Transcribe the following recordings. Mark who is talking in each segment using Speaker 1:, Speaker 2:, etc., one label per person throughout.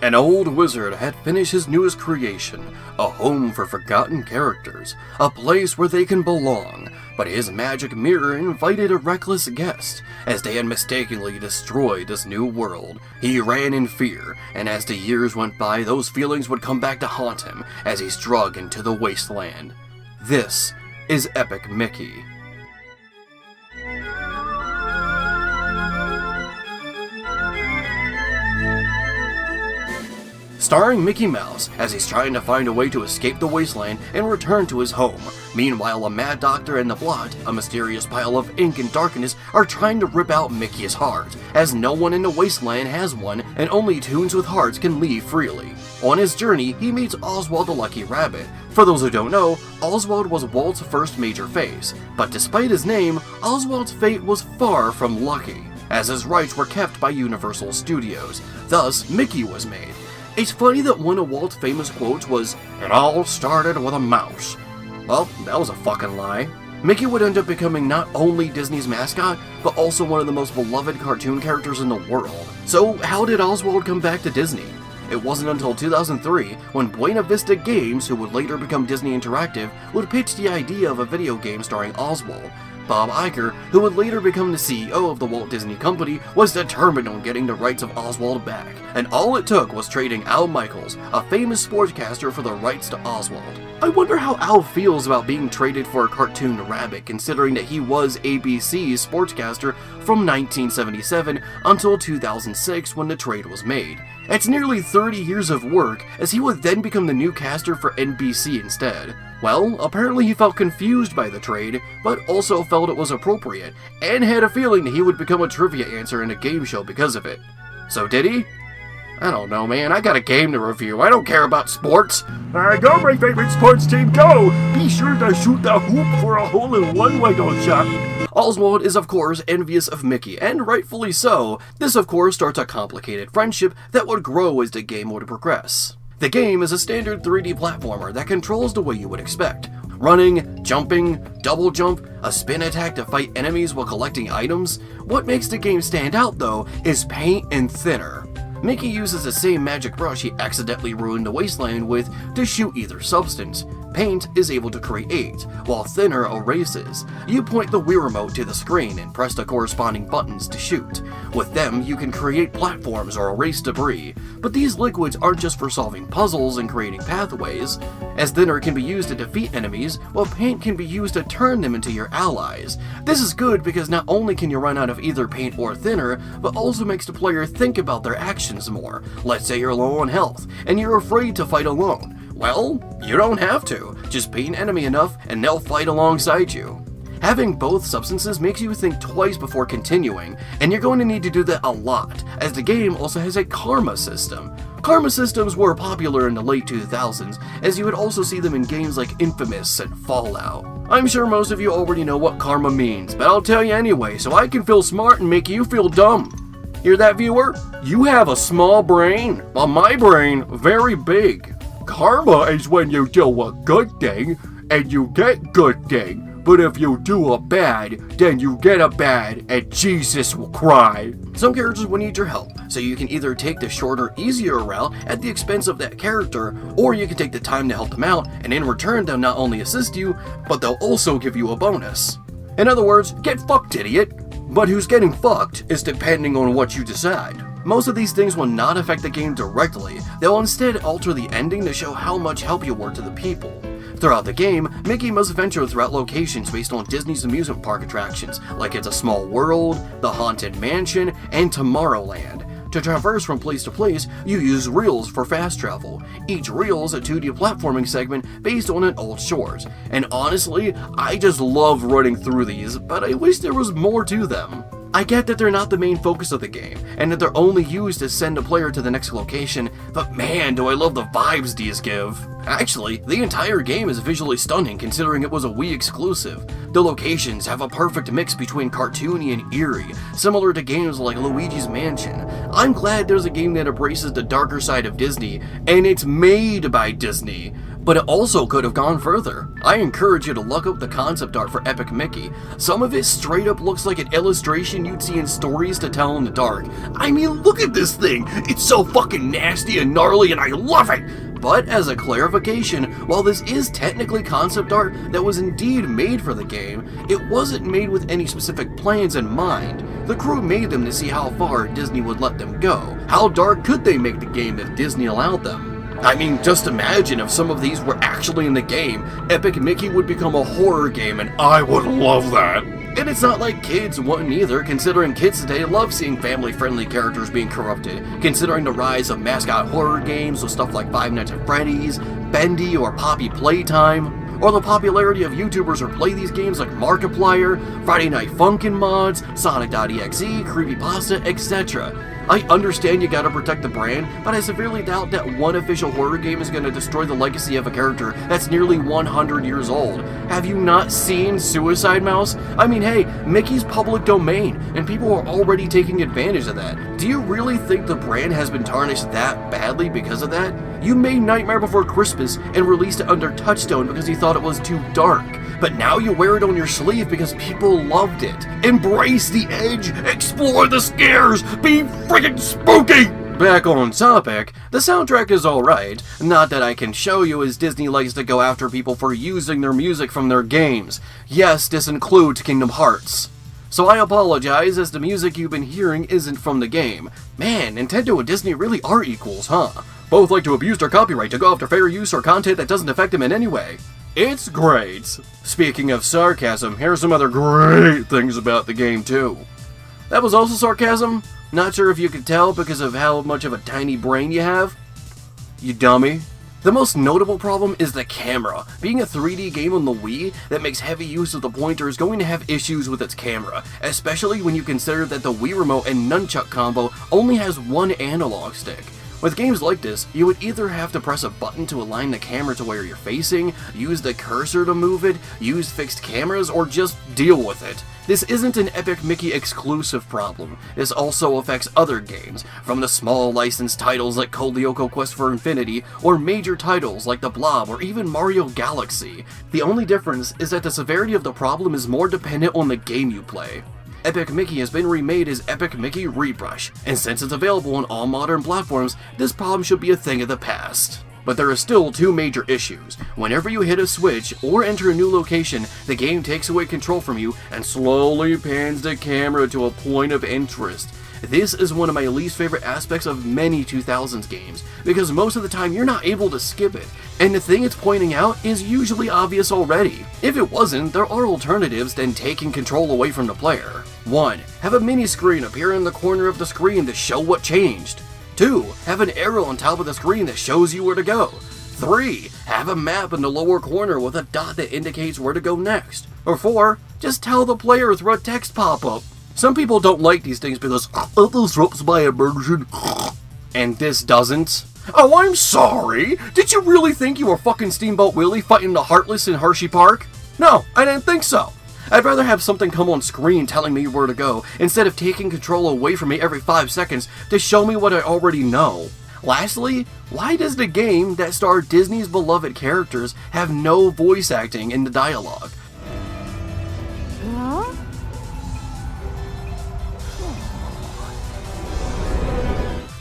Speaker 1: An old wizard had finished his newest creation, a home for forgotten characters, a place where they can belong, but his magic mirror invited a reckless guest. As they had mistakenly destroyed this new world, he ran in fear, and as the years went by, those feelings would come back to haunt him as he struck into the wasteland. This is Epic Mickey. Starring Mickey Mouse as he's trying to find a way to escape the wasteland and return to his home. Meanwhile, a mad doctor and the Blot, a mysterious pile of ink and darkness, are trying to rip out Mickey's heart, as no one in the wasteland has one and only toons with hearts can leave freely. On his journey, he meets Oswald the Lucky Rabbit. For those who don't know, Oswald was Walt's first major phase, but despite his name, Oswald's fate was far from lucky, as his rights were kept by Universal Studios. Thus, Mickey was made. It's funny that one of Walt's famous quotes was, "It all started with a mouse." Well, that was a fucking lie. Mickey would end up becoming not only Disney's mascot, but also one of the most beloved cartoon characters in the world. So how did Oswald come back to Disney? It wasn't until 2003 when Buena Vista Games, who would later become Disney Interactive, would pitch the idea of a video game starring Oswald. Bob Iger, who would later become the CEO of the Walt Disney Company, was determined on getting the rights of Oswald back, and all it took was trading Al Michaels, a famous sportscaster, for the rights to Oswald. I wonder how Al feels about being traded for a cartoon rabbit, considering that he was ABC's sportscaster from 1977 until 2006 when the trade was made. It's nearly 30 years of work, as he would then become the new caster for NBC instead. Well, apparently he felt confused by the trade, but also felt it was appropriate, and had a feeling that he would become a trivia answer in a game show because of it. So did he? I don't know, man. I got a game to review. I don't care about sports.
Speaker 2: Go, my favorite sports team, go! Be sure to shoot the hoop for a hole-in-one, why don't ya?
Speaker 1: Oswald is of course envious of Mickey, and rightfully so. This of course starts a complicated friendship that would grow as the game would progress. The game is a standard 3D platformer that controls the way you would expect. Running, jumping, double jump, a spin attack to fight enemies while collecting items. What makes the game stand out though is paint and thinner. Mickey uses the same magic brush he accidentally ruined the wasteland with to shoot either substance. Paint is able to create, while thinner erases. You point the Wii remote to the screen and press the corresponding buttons to shoot. With them, you can create platforms or erase debris, but these liquids aren't just for solving puzzles and creating pathways, as thinner can be used to defeat enemies, while paint can be used to turn them into your allies. This is good because not only can you run out of either paint or thinner, but also makes the player think about their actions more. Let's say you're low on health, and you're afraid to fight alone. Well, you don't have to. Just beat an enemy enough and they'll fight alongside you. Having both substances makes you think twice before continuing, and you're going to need to do that a lot, as the game also has a karma system. Karma systems were popular in the late 2000s, as you would also see them in games like Infamous and Fallout. I'm sure most of you already know what karma means, but I'll tell you anyway so I can feel smart and make you feel dumb. Hear that, viewer? You have a small brain, while my brain, very big.
Speaker 2: Karma is when you do a good thing, and you get good thing. But if you do a bad, then you get a bad, and Jesus will cry.
Speaker 1: Some characters will need your help, so you can either take the shorter, easier route at the expense of that character, or you can take the time to help them out, and in return they'll not only assist you, but they'll also give you a bonus. In other words, get fucked, idiot. But who's getting fucked is depending on what you decide. Most of these things will not affect the game directly, they will instead alter the ending to show how much help you were to the people. Throughout the game, Mickey must venture throughout locations based on Disney's amusement park attractions, like It's a Small World, the Haunted Mansion, and Tomorrowland. To traverse from place to place, you use reels for fast travel. Each reel is a 2D platforming segment based on an old short. And honestly, I just love running through these, but I wish there was more to them. I get that they're not the main focus of the game, and that they're only used to send a player to the next location, but man, do I love the vibes these give. Actually, the entire game is visually stunning considering it was a Wii exclusive. The locations have a perfect mix between cartoony and eerie, similar to games like Luigi's Mansion. I'm glad there's a game that embraces the darker side of Disney, and it's made by Disney. But it also could have gone further. I encourage you to look up the concept art for Epic Mickey. Some of it straight up looks like an illustration you'd see in stories to tell in the dark. I mean, look at this thing! It's so fucking nasty and gnarly and I love it! But as a clarification, while this is technically concept art that was indeed made for the game, it wasn't made with any specific plans in mind. The crew made them to see how far Disney would let them go. How dark could they make the game if Disney allowed them? I mean, just imagine if some of these were actually in the game, Epic Mickey would become a horror game and I would love that. And it's not like kids wouldn't either, considering kids today love seeing family-friendly characters being corrupted, considering the rise of mascot horror games with stuff like Five Nights at Freddy's, Bendy, or Poppy Playtime, or the popularity of YouTubers who play these games like Markiplier, Friday Night Funkin' mods, Sonic.exe, Creepypasta, etc. I understand you gotta protect the brand, but I severely doubt that one official horror game is gonna destroy the legacy of a character that's nearly 100 years old. Have you not seen Suicide Mouse? I mean, hey, Mickey's public domain, and people are already taking advantage of that. Do you really think the brand has been tarnished that badly because of that? You made Nightmare Before Christmas and released it under Touchstone because you thought it was too dark. But now you wear it on your sleeve because people loved it. Embrace the edge, explore the scares, be freaking spooky! Back on topic, the soundtrack is alright. Not that I can show you, as Disney likes to go after people for using their music from their games. Yes, this includes Kingdom Hearts. So I apologize, as the music you've been hearing isn't from the game. Man, Nintendo and Disney really are equals, huh? Both like to abuse their copyright to go after fair use or content that doesn't affect them in any way. It's great. Speaking of sarcasm, here's some other great things about the game too. That was also sarcasm? Not sure if you could tell because of how much of a tiny brain you have? You dummy. The most notable problem is the camera. Being a 3D game on the Wii that makes heavy use of the pointer is going to have issues with its camera, especially when you consider that the Wii Remote and Nunchuck combo only has one analog stick. With games like this, you would either have to press a button to align the camera to where you're facing, use the cursor to move it, use fixed cameras, or just deal with it. This isn't an Epic Mickey exclusive problem. This also affects other games, from the small licensed titles like Code Lyoko Quest for Infinity, or major titles like The Blob or even Mario Galaxy. The only difference is that the severity of the problem is more dependent on the game you play. Epic Mickey has been remade as Epic Mickey Rebrush, and since it's available on all modern platforms, this problem should be a thing of the past. But there are still two major issues. Whenever you hit a switch or enter a new location, the game takes away control from you and slowly pans the camera to a point of interest. This is one of my least favorite aspects of many 2000s games, because most of the time you're not able to skip it, and the thing it's pointing out is usually obvious already. If it wasn't, there are alternatives than taking control away from the player. 1. Have a mini screen appear in the corner of the screen to show what changed. 2. Have an arrow on top of the screen that shows you where to go. 3. Have a map in the lower corner with a dot that indicates where to go next. Or 4. Just tell the player through a text pop-up. Some people don't like these things because it disrupts my immersion. And this doesn't. Oh, I'm sorry. Did you really think you were fucking Steamboat Willie fighting the Heartless in Hershey Park? No, I didn't think so. I'd rather have something come on screen telling me where to go, instead of taking control away from me every 5 seconds to show me what I already know. Lastly, why does the game that starred Disney's beloved characters have no voice acting in the dialogue?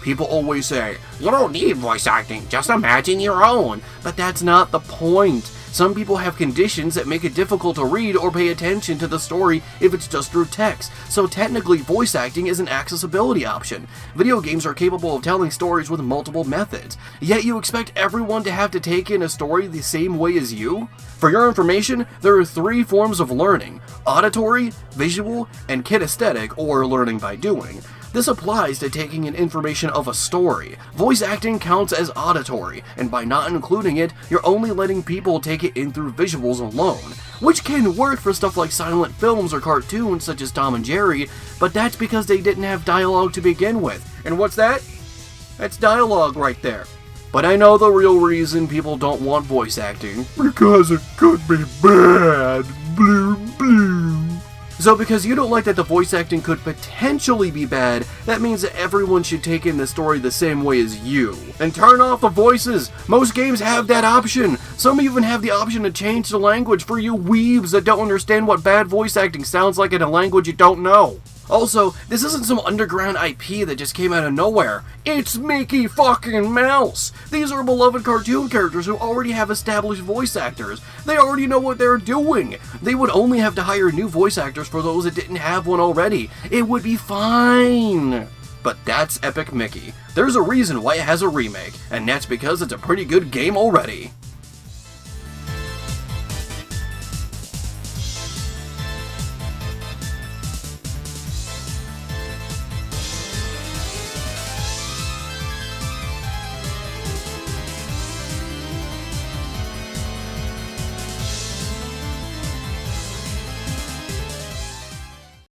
Speaker 1: People always say, you don't need voice acting, just imagine your own. But that's not the point. Some people have conditions that make it difficult to read or pay attention to the story if it's just through text, so technically voice acting is an accessibility option. Video games are capable of telling stories with multiple methods, yet you expect everyone to have to take in a story the same way as you? For your information, there are 3 forms of learning: auditory, visual, and kinesthetic, or learning by doing. This applies to taking in information of a story. Voice acting counts as auditory, and by not including it, you're only letting people take it in through visuals alone, which can work for stuff like silent films or cartoons such as Tom and Jerry, but that's because they didn't have dialogue to begin with. And what's that? That's dialogue right there. But I know the real reason people don't want voice acting.
Speaker 2: Because it could be bad. Blue, blue.
Speaker 1: So because you don't like that the voice acting could potentially be bad, that means that everyone should take in the story the same way as you. And turn off the voices! Most games have that option! Some even have the option to change the language for you weebs that don't understand what bad voice acting sounds like in a language you don't know. Also, this isn't some underground IP that just came out of nowhere. It's Mickey fucking Mouse! These are beloved cartoon characters who already have established voice actors. They already know what they're doing. They would only have to hire new voice actors for those that didn't have one already. It would be fine. But that's Epic Mickey. There's a reason why it has a remake, and that's because it's a pretty good game already.